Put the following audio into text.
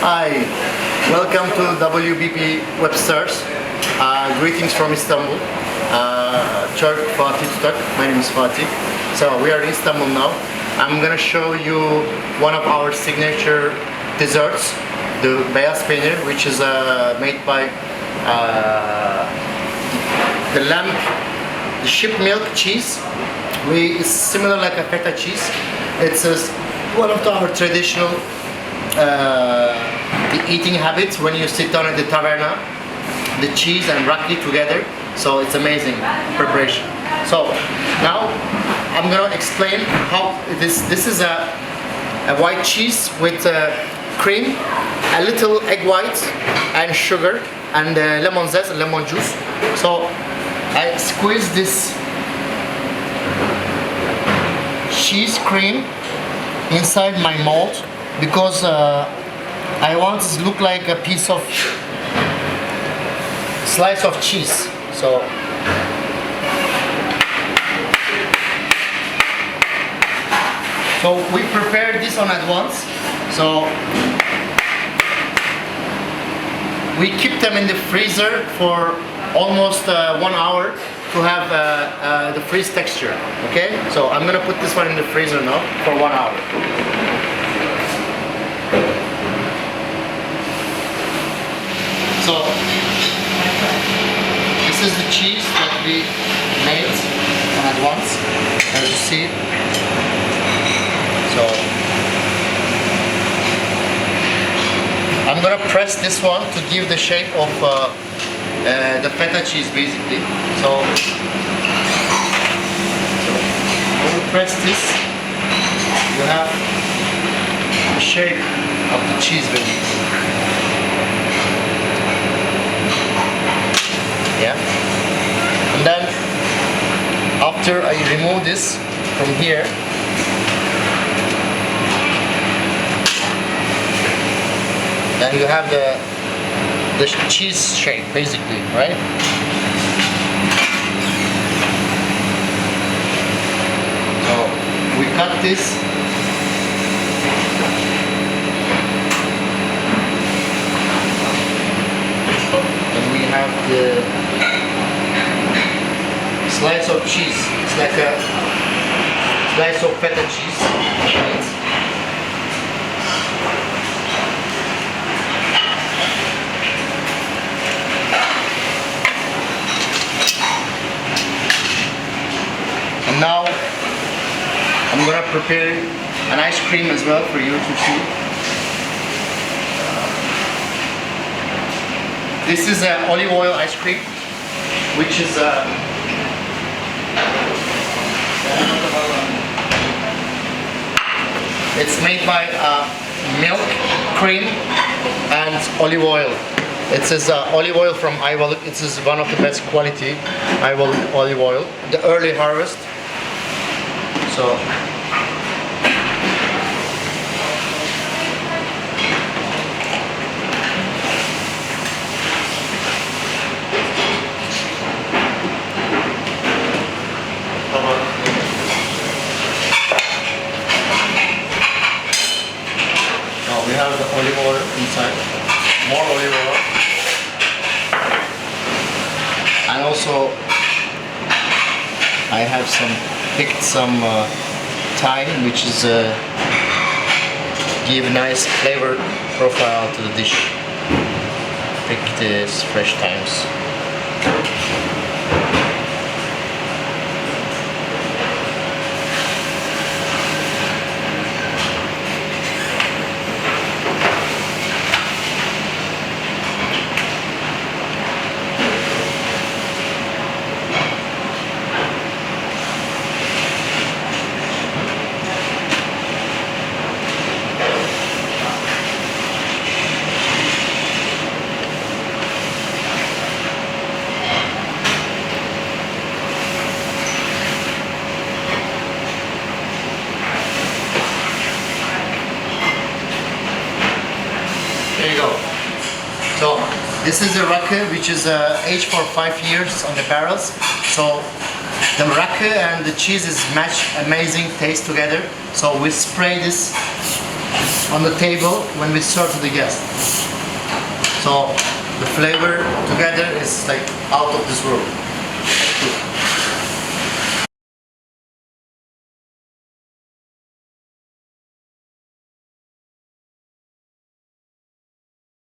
Hi, welcome to WBP Webstars. Greetings from Istanbul. Turk, Fatih Tutak. My name is Fatih. So we are in Istanbul now. I'm gonna show you one of our signature desserts, the beyaz peynir, which is made by the sheep milk cheese. It's similar like a feta cheese. It's one of our traditional eating habits when you sit down at the taverna, the cheese and raki together. So it's amazing preparation. So now I'm gonna explain how this is a white cheese with cream, a little egg white and sugar and lemon zest, lemon juice. So I squeeze this cheese cream inside my mold because I want it to look like a piece of slice of cheese. So we prepare this on advance. So we keep them in the freezer for almost 1 hour to have the freeze texture. Okay, so I'm gonna put this one in the freezer now for 1 hour. So this is the cheese that we made on advance, as you see. So I'm gonna press this one to give the shape of the feta cheese, basically. So when you press this, you have the shape of the cheese, basically. Yeah. And then after I remove this from here, then you have the cheese shape, basically, right? So we cut this. And we have the slice of cheese. It's like a slice of feta cheese. Right? And now I'm gonna prepare an ice cream as well for you to see. This is an olive oil ice cream, which is it's made by milk, cream, and olive oil. It says olive oil from Ayvalik. It is one of the best quality Ayvalik olive oil. The early harvest. So we have the olive oil inside, more olive oil, and also I have picked some thyme, which is give nice flavor profile to the dish. Pick this fresh thymes. There you go. So this is the raki, which is aged for 5 years on the barrels. So the raki and the cheese is match amazing taste together. So we spray this on the table when we serve to the guests. So the flavor together is like out of this world.